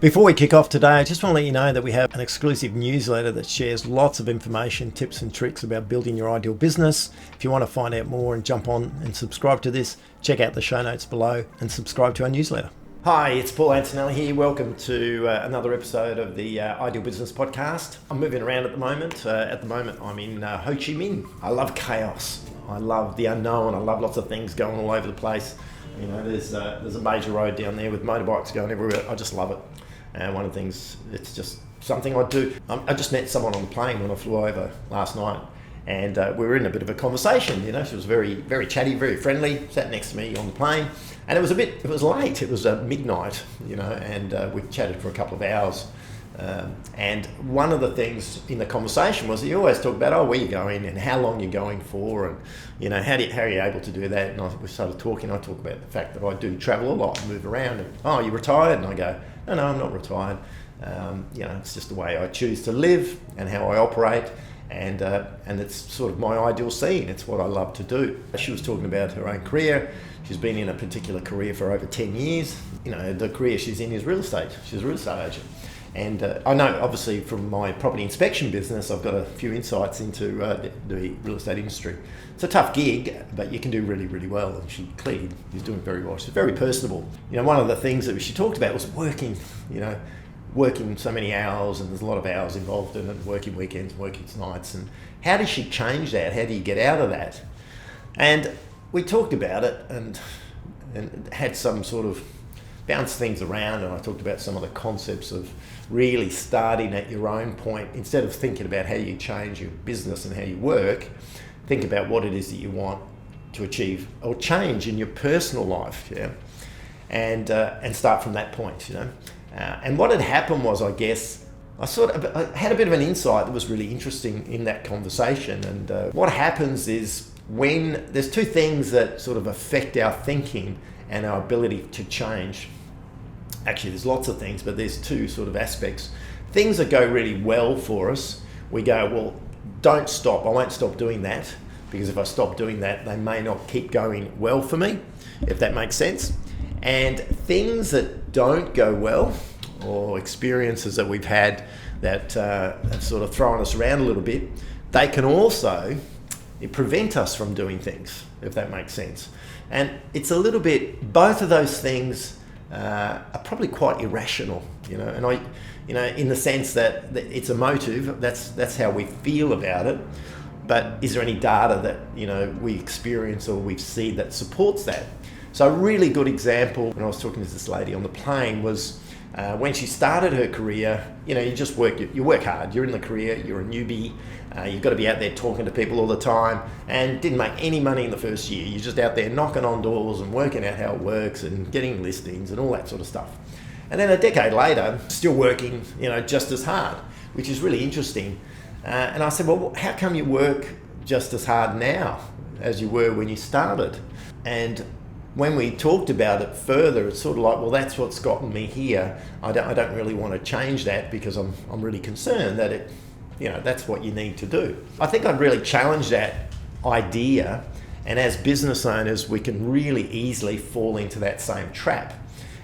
Before we kick off today, I just want to let you know that we have an exclusive newsletter that shares lots of information, tips and tricks about building your ideal business. If you want to find out more and jump on and subscribe to this, check out the show notes below and subscribe to our newsletter. Hi, it's Paul Antonelli here. Welcome to another episode of the Ideal Business Podcast. I'm moving around at the moment. I'm in Ho Chi Minh. I love chaos. I love the unknown. I love lots of things going all over the place. You know, there's a major road down there with motorbikes going everywhere. I just love it. And one of the things, it's just something I do. I just met someone on the plane when I flew over last night, and we were in a bit of a conversation. You know, she was very, very chatty, very friendly, sat next to me on the plane, and it was late. It was midnight, you know, and we chatted for a couple of hours. And one of the things in the conversation was that you always talk about, where you're going and how long you're going for, and you know, how are you able to do that? And we started talking. I talk about the fact that I do travel a lot and move around. And you retired? And I go, no, I'm not retired. You know, it's just the way I choose to live and how I operate, and it's sort of my ideal scene. It's what I love to do. She was talking about her own career. She's been in a particular career for over 10 years. You know, the career she's in is real estate. She's a real estate agent. And I know, obviously, from my property inspection business, I've got a few insights into the real estate industry. It's a tough gig, but you can do really, really well. And she clearly is doing very well. She's very personable. You know, one of the things that she talked about was working so many hours, and there's a lot of hours involved in it, working weekends, working nights. And how does she change that? How do you get out of that? And we talked about it and had some sort of bounce things around, and I talked about some of the concepts of really starting at your own point. Instead of thinking about how you change your business and how you work, think about what it is that you want to achieve or change in your personal life, yeah, and start from that point, you know. And what had happened was, I guess, I had a bit of an insight that was really interesting in that conversation. And what happens is, when there's two things that sort of affect our thinking and our ability to change. Actually, there's lots of things, but there's two sort of aspects. Things that go really well for us, we go, well, don't stop. I won't stop doing that, because if I stop doing that, they may not keep going well for me, if that makes sense. And things that don't go well, or experiences that we've had that have sort of thrown us around a little bit, they can also prevent us from doing things, if that makes sense. And it's a little bit, both of those things are probably quite irrational, you know, and in the sense that it's emotive, that's how we feel about it. But is there any data that, you know, we experience or we see that supports that? So a really good example, when I was talking to this lady on the plane, was when she started her career. You know, you work hard, you're in the career, you're a newbie, you've got to be out there talking to people all the time, and didn't make any money in the first year. You're just out there knocking on doors and working out how it works and getting listings and all that sort of stuff. And then a decade later, still working, you know, just as hard, which is really interesting. And I said, well, how come you work just as hard now as you were when you started? And when we talked about it further, it's sort of like, well, that's what's gotten me here. I don't really want to change that, because I'm really concerned that that's what you need to do. I think I'd really challenge that idea, and as business owners, we can really easily fall into that same trap.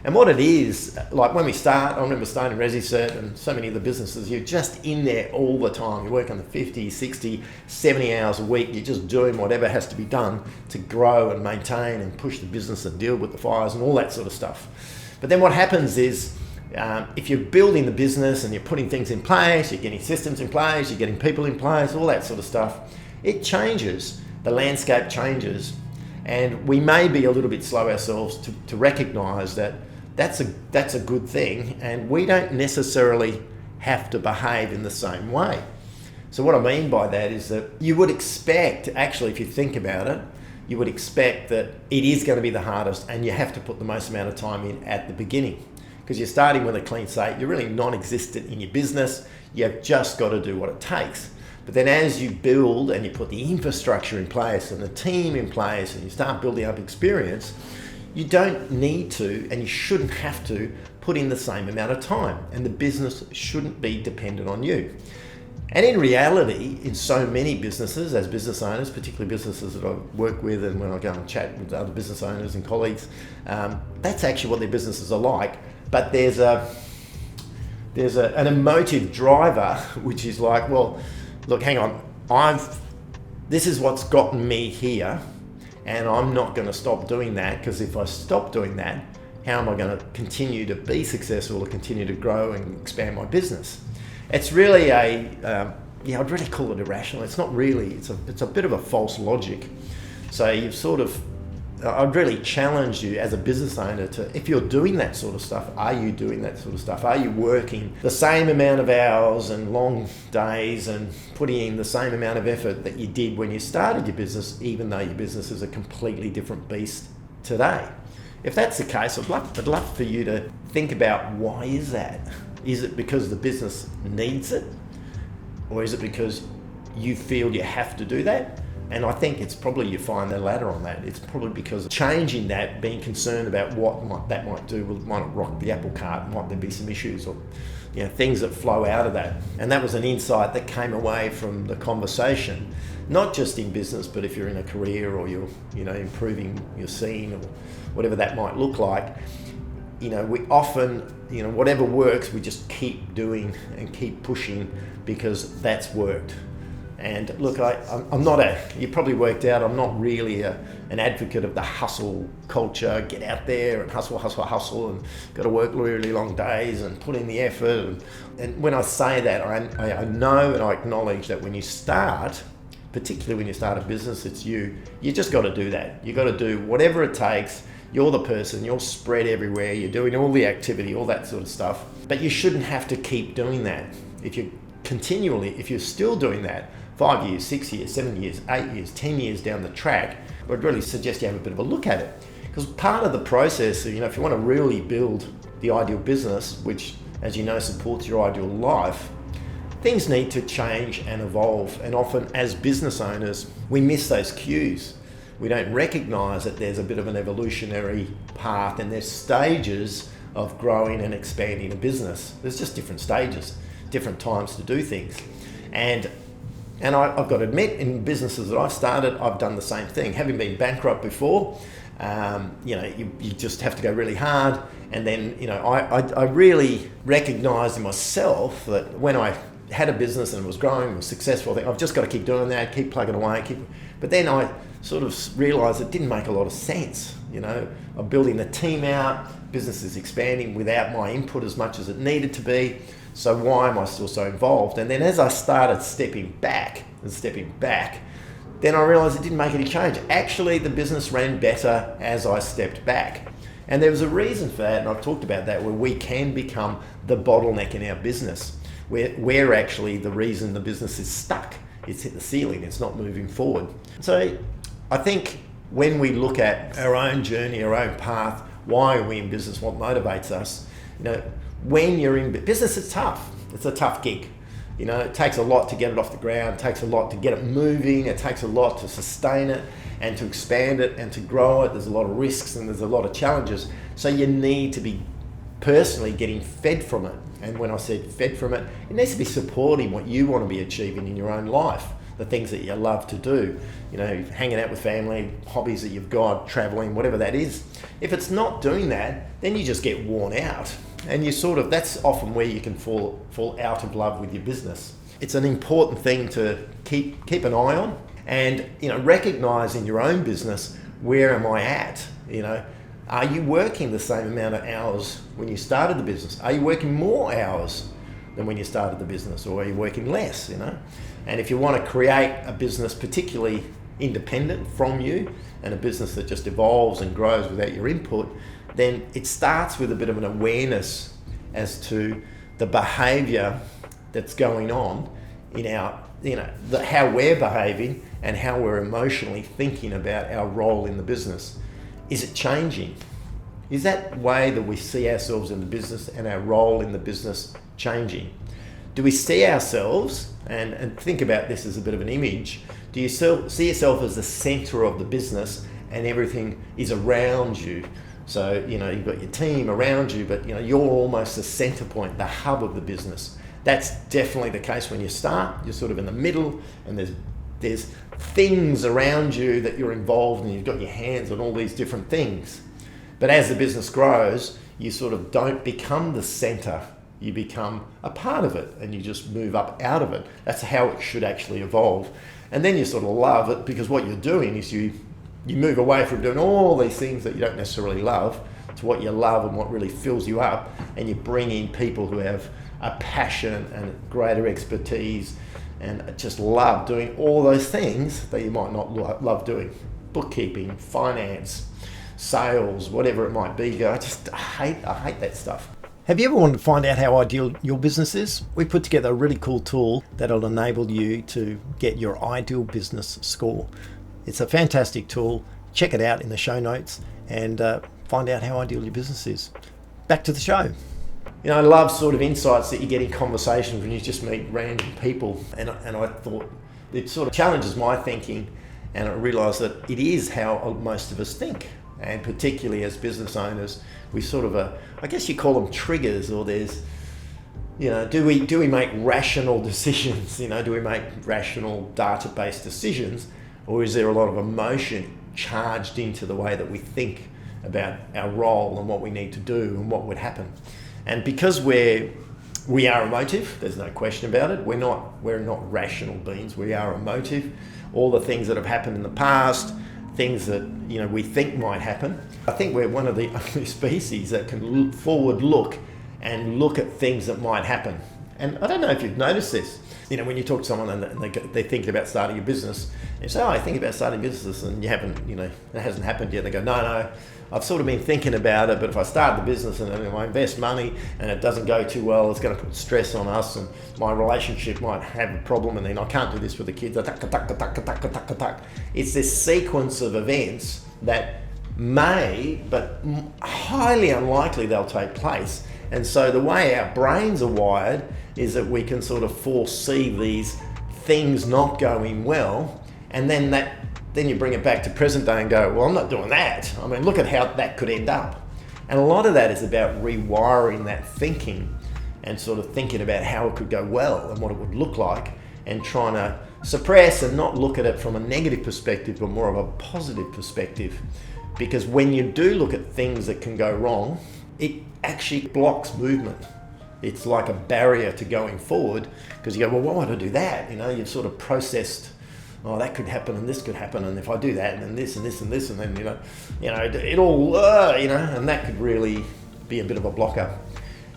And what it is, like when we start, I remember starting ResiCert and so many of the businesses, you're just in there all the time. You work on the 50, 60, 70 hours a week. You're just doing whatever has to be done to grow and maintain and push the business and deal with the fires and all that sort of stuff. But then what happens is, if you're building the business and you're putting things in place, you're getting systems in place, you're getting people in place, all that sort of stuff, it changes. The landscape changes. And we may be a little bit slow ourselves to recognise that that's a good thing, and we don't necessarily have to behave in the same way. So what I mean by that is that you would expect, actually, if you think about it, you would expect that it is going to be the hardest, and you have to put the most amount of time in at the beginning, because you're starting with a clean slate. You're really non-existent in your business. You've just got to do what it takes. But then as you build and you put the infrastructure in place and the team in place and you start building up experience, you don't need to, and you shouldn't have to, put in the same amount of time, and the business shouldn't be dependent on you. And in reality, in so many businesses, as business owners, particularly businesses that I work with and when I go and chat with other business owners and colleagues, that's actually what their businesses are like. But there's a there's an emotive driver, which is like, well, look, hang on, this is what's gotten me here, and I'm not going to stop doing that, because if I stop doing that, how am I going to continue to be successful or continue to grow and expand my business? It's really I'd really call it irrational. It's not really, it's a bit of a false logic. So I'd really challenge you as a business owner to, if you're doing that sort of stuff, are you doing that sort of stuff? Are you working the same amount of hours and long days and putting in the same amount of effort that you did when you started your business, even though your business is a completely different beast today? If that's the case, I'd love for you to think about, why is that? Is it because the business needs it? Or is it because you feel you have to do that? And I think it's probably, you find the latter on that. It's probably because of changing that, being concerned about what that might do. Might it rock the apple cart? Might there be some issues or things that flow out of that? And that was an insight that came away from the conversation, not just in business, but if you're in a career or you're improving your scene or whatever that might look like. We often, whatever works, we just keep doing and keep pushing because that's worked. And look, I'm not you probably worked out, I'm not really an advocate of the hustle culture, get out there and hustle, and got to work really long days and put in the effort. And when I say that, I know and I acknowledge that when you start, particularly when you start a business, it's you just got to do that. You got to do whatever it takes. You're the person, you're spread everywhere, you're doing all the activity, all that sort of stuff. But you shouldn't have to keep doing that. If you're still doing that 5 years, 6 years, 7 years, 8 years, 10 years down the track, I'd really suggest you have a bit of a look at it. Because part of the process, if you want to really build the ideal business, which, as you know, supports your ideal life, things need to change and evolve. And often as business owners, we miss those cues. We don't recognize that there's a bit of an evolutionary path and there's stages of growing and expanding a business. There's just different stages, different times to do things. And I've got to admit, in businesses that I've started, I've done the same thing. Having been bankrupt before, you just have to go really hard. And then, I really recognized in myself that when I had a business and it was growing, was successful, I think I've just got to keep doing that, keep plugging away, But then I sort of realised it didn't make a lot of sense. I'm building the team out, business is expanding without my input as much as it needed to be. So why am I still so involved? And then as I started stepping back, then I realised it didn't make any change. Actually, the business ran better as I stepped back. And there was a reason for that, and I've talked about that, where we can become the bottleneck in our business. We're actually the reason the business is stuck. It's hit the ceiling, it's not moving forward. So I think when we look at our own journey, our own path, why are we in business, what motivates us, when you're in business, it's tough. It's a tough gig. It takes a lot to get it off the ground, it takes a lot to get it moving, it takes a lot to sustain it and to expand it and to grow it. There's a lot of risks and there's a lot of challenges. So you need to be personally getting fed from it. And when I said fed from it, it needs to be supporting what you want to be achieving in your own life, the things that you love to do, hanging out with family, hobbies that you've got, traveling, whatever that is. If it's not doing that, then you just get worn out. And that's often where you can fall out of love with your business. It's an important thing to keep an eye on and, recognize in your own business, where am I at? Are you working the same amount of hours when you started the business? Are you working more hours than when you started the business, or are you working less, And if you want to create a business particularly independent from you and a business that just evolves and grows without your input, then it starts with a bit of an awareness as to the behaviour that's going on in our, how we're behaving and how we're emotionally thinking about our role in the business. Is it changing? Is that way that we see ourselves in the business and our role in the business changing? Do we see ourselves, and think about this as a bit of an image, do you see yourself as the centre of the business and everything is around you? So, you've got your team around you, but, you're almost the centre point, the hub of the business. That's definitely the case when you start. You're sort of in the middle and there's things around you that you're involved in. You've got your hands on all these different things. But as the business grows, you sort of don't become the centre. you become a part of it and you just move up out of it. That's how it should actually evolve. And then you sort of love it, because what you're doing is you move away from doing all these things that you don't necessarily love to what you love and what really fills you up, and you bring in people who have a passion and greater expertise and just love doing all those things that you might not love doing. Bookkeeping, finance, sales, whatever it might be. You go, I hate that stuff. Have you ever wanted to find out how ideal your business is? We put together a really cool tool that'll enable you to get your ideal business score. It's a fantastic tool. Check it out in the show notes and find out how ideal your business is. Back to the show. You know, I love sort of insights that you get in conversations when you just meet random people. And I thought it sort of challenges my thinking, and I realised that it is how most of us think. And particularly as business owners, we sort of, I guess you call them triggers, or there's, you know, do we make rational decisions? You know, do we make rational data-based decisions, or is there a lot of emotion charged into the way that we think about our role and what we need to do and what would happen? And because we are emotive, there's no question about it. We're not rational beings. We are emotive. All the things that have happened in the past, things that, you know, we think might happen. I think we're one of the only species that can forward look and look at things that might happen. And I don't know if you've noticed this. You know, when you talk to someone and they're thinking about starting a business, and you say, "Oh, I think about starting a business," and you haven't, you know, it hasn't happened yet. They go, "No, I've sort of been thinking about it, but if I start the business and I invest money and it doesn't go too well, it's going to put stress on us, and my relationship might have a problem, and then I can't do this with the kids." It's this sequence of events that may, but highly unlikely they'll take place. And so the way our brains are wired is that we can sort of foresee these things not going well, and then you bring it back to present day and go, "Well, I'm not doing that. I mean, look at how that could end up." And a lot of that is about rewiring that thinking and sort of thinking about how it could go well and what it would look like, and trying to suppress and not look at it from a negative perspective, but more of a positive perspective. Because when you do look at things that can go wrong, it actually blocks movement. It's like a barrier to going forward, because you go, "Well, why would I do that?" You know, you've sort of processed, "Oh, that could happen and this could happen, and if I do that, and then this and this and this, and then it all, and that could really be a bit of a blocker."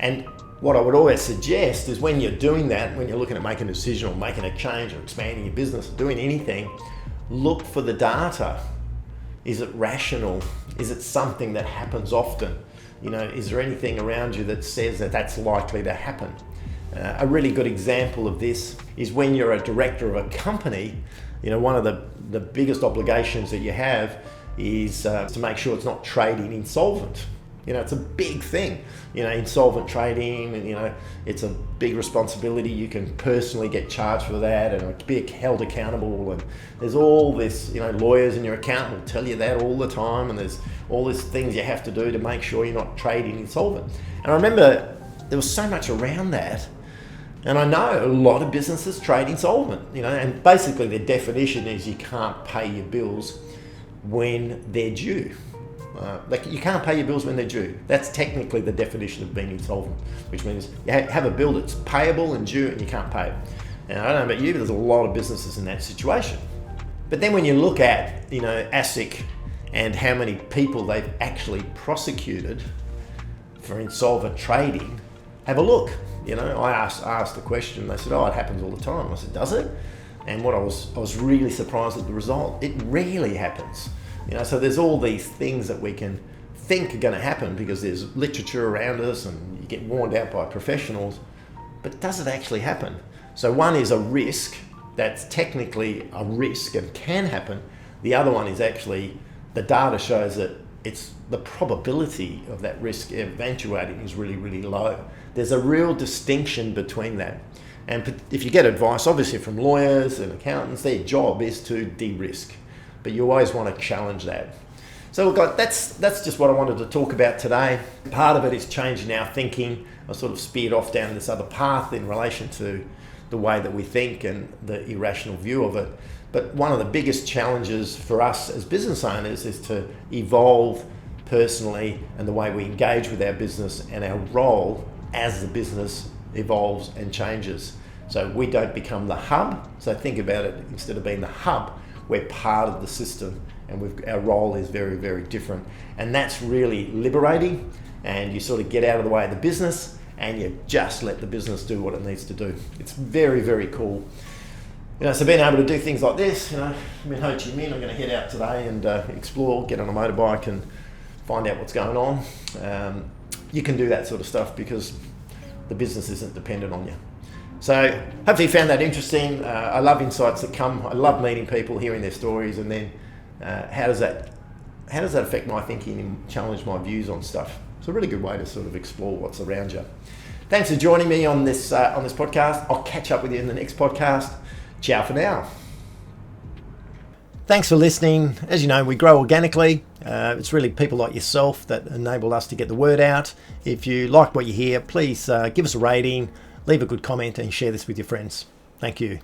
And what I would always suggest is, when you're doing that, when you're looking at making a decision or making a change or expanding your business or doing anything, look for the data. Is it rational? Is it something that happens often? You know, is there anything around you that says that that's likely to happen? A really good example of this is when you're a director of a company. You know, one of the biggest obligations that you have is to make sure it's not trading insolvent. You know, it's a big thing. You know, insolvent trading, and, you know, it's a big responsibility. You can personally get charged for that and be held accountable. And there's all this, you know, lawyers and your accountant will tell you that all the time. And there's all these things you have to do to make sure you're not trading insolvent. And I remember there was so much around that. And I know a lot of businesses trade insolvent, you know, and basically their definition is you can't pay your bills when they're due. Like, you can't pay your bills when they're due. That's technically the definition of being insolvent, which means you have a bill that's payable and due and you can't pay it. And I don't know about you, but there's a lot of businesses in that situation. But then when you look at, you know, ASIC and how many people they've actually prosecuted for insolvent trading, have a look. You know, I asked the question. They said, "Oh, it happens all the time." I said, "Does it?" And I was really surprised at the result. It rarely happens. You know, so there's all these things that we can think are going to happen because there's literature around us and you get warned out by professionals, but does it actually happen? So one is a risk that's technically a risk and can happen. The other one is actually, the data shows that it's the probability of that risk eventuating is really, really low. There's a real distinction between that. And if you get advice, obviously, from lawyers and accountants, their job is to de-risk. But you always want to challenge that. So look, that's just what I wanted to talk about today. Part of it is changing our thinking. I sort of speared off down this other path in relation to the way that we think and the irrational view of it. But one of the biggest challenges for us as business owners is to evolve personally and the way we engage with our business and our role as the business evolves and changes. So we don't become the hub. So think about it, instead of being the hub, we're part of the system, and our role is very, very different. And that's really liberating, and you sort of get out of the way of the business and you just let the business do what it needs to do. It's very, very cool. So being able to do things like this, I'm in Ho Chi Minh, I'm going to head out today and explore, get on a motorbike and find out what's going on. You can do that sort of stuff because the business isn't dependent on you. So hopefully you found that interesting. I love insights that come. I love meeting people, hearing their stories, and then how does that affect my thinking and challenge my views on stuff. It's a really good way to sort of explore what's around you. Thanks for joining me on this podcast. I'll catch up with you in the next podcast. Ciao for now. Thanks for listening. As you know, we grow organically. It's really people like yourself that enable us to get the word out. If you like what you hear, please give us a rating, leave a good comment, and share this with your friends. Thank you.